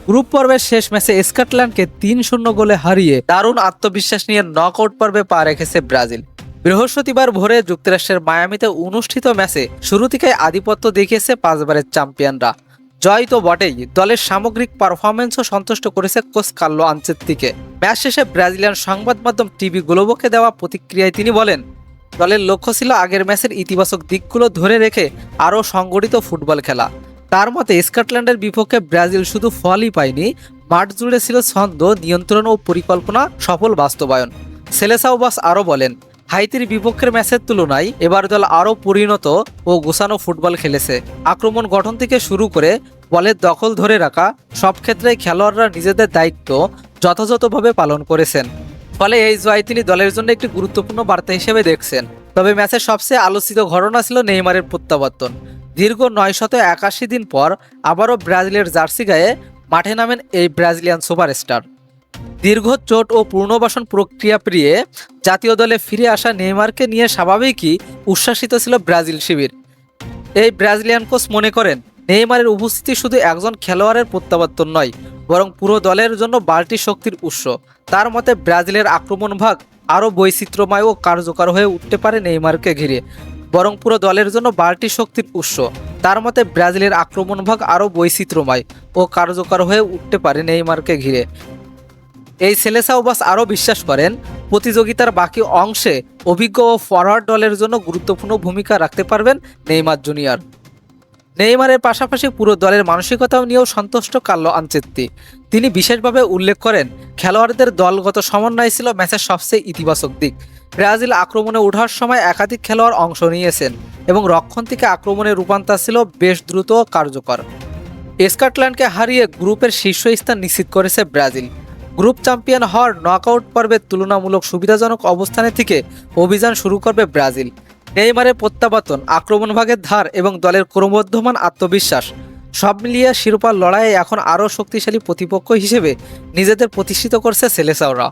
Group পর্বের শেষ ম্যাচে স্কটল্যান্ডকে ৩-০ গোলে হারিয়ে দারুণ আত্মবিশ্বাস নিয়ে নকআউট পর্বে পা রেখেছে ব্রাজিল। বৃহস্পতিবার ভোরে যুক্তরাষ্ট্রের মায়ামিতে অনুষ্ঠিত ম্যাচে শুরু থেকেই আধিপত্য দেখিয়েছে ৫ বারের চ্যাম্পিয়নরা। জয় তো বটেই, দলের সামগ্রিক পারফরম্যান্সও সন্তুষ্ট করেছে কোচ কার্লো আনচেত্তিকে। ম্যাচ শেষে ব্রাজিলিয়ান সংবাদ মাধ্যম টিভি গ্লোবোকে দেওয়া প্রতিক্রিয়ায় তিনি বলেন, দলের লক্ষ্য ছিল আগের ম্যাচের ইতিবাচক দিকগুলো ধরে রেখে আরও সংগঠিত ফুটবল খেলা। তার মতে স্কটল্যান্ডের বিপক্ষে ব্রাজিল শুধু ফলই পায়নি, মাঠ জুড়ে ছিল ছন্দ, নিয়ন্ত্রণ ও পরিকল্পনা সফল বাস্তবায়ন। সেলেসাও বাস আরও বলেন, হাইতির বিপক্ষের ম্যাচের তুলনায় এবার দল আরও পরিণত ও গোছানো ফুটবল খেলেছে। আক্রমণ গঠন থেকে শুরু করে বলের দখল ধরে রাখা সব ক্ষেত্রেই খেলোয়াড়রা নিজেদের দায়িত্ব যথাযথভাবে পালন করেছেন। ফলে এই জয় তিনি দলের জন্য একটি গুরুত্বপূর্ণ বার্তা হিসেবে দেখছেন। তবে ম্যাচের সবচেয়ে আলোচিত ঘটনা ছিল নেইমারের প্রত্যাবর্তন। দীর্ঘ ৯৮১ দিন পর আবারও ব্রাজিলের জার্সি গায়ে মাঠে নামেন এই ব্রাজিলিয়ান সুপারস্টার। দীর্ঘ চোট ও পুনর্বাসন প্রক্রিয়া পেরিয়ে জাতীয় দলে ফিরে আসা নেইমারকে নিয়ে স্বাভাবিকই উচ্ছ্বাসিত ছিল ব্রাজিল শিবির। এই ব্রাজিলিয়ান কোচ মনে করেন, নেইমারের উপস্থিতি শুধু একজন খেলোয়াড়ের প্রত্যাবর্তন নয়, বরং পুরো দলের জন্য বাড়তি শক্তির উৎস। তার মতে ব্রাজিলের আক্রমণ ভাগ আরও বৈচিত্র্যময় ও কার্যকর হয়ে উঠতে পারে নেইমারকে ঘিরে, বরং পুরো দলের জন্য বাড়তি শক্তির উৎস। তার মতে ব্রাজিলের আক্রমণ ভাগ আরও বৈচিত্র্যময় ও কার্যকর হয়ে উঠতে পারে নেইমারকে ঘিরে। এই সেলেসাও বাস আরও বিশ্বাস করেন, প্রতিযোগিতার বাকি অংশে অভিজ্ঞ ও ফরওয়ার্ড দলের জন্য গুরুত্বপূর্ণ ভূমিকা রাখতে পারবেন নেইমার জুনিয়র। নেইমারের পাশাপাশি পুরো দলের মানসিকতাও নিয়েও সন্তুষ্ট কার্লো আনচেত্তি। তিনি বিশেষভাবে উল্লেখ করেন, খেলোয়াড়দের দলগত সমন্বয় ছিল ম্যাচের সবচেয়ে ইতিবাচক দিক। ব্রাজিল আক্রমণে ওঠার সময় একাধিক খেলোয়াড় অংশ নিয়েছেন এবং রক্ষণ থেকে আক্রমণে রূপান্তর ছিল বেশ দ্রুত ও কার্যকর। স্কটল্যান্ডকে হারিয়ে গ্রুপের শীর্ষস্থান নিশ্চিত করেছে ব্রাজিল। গ্রুপ চ্যাম্পিয়ন হওয়ার নকআউট পর্বের তুলনামূলক সুবিধাজনক অবস্থানে থেকে অভিযান শুরু করবে ব্রাজিল। নেইমারের প্রত্যাবর্তন, আক্রমণ ভাগের ধার এবং দলের ক্রমবর্ধমান আত্মবিশ্বাস সব মিলিয়ে শিরোপার লড়াইয়ে এখন আরও শক্তিশালী প্রতিপক্ষ হিসেবে নিজেদের প্রতিষ্ঠিত করছে সেলেসাওরা।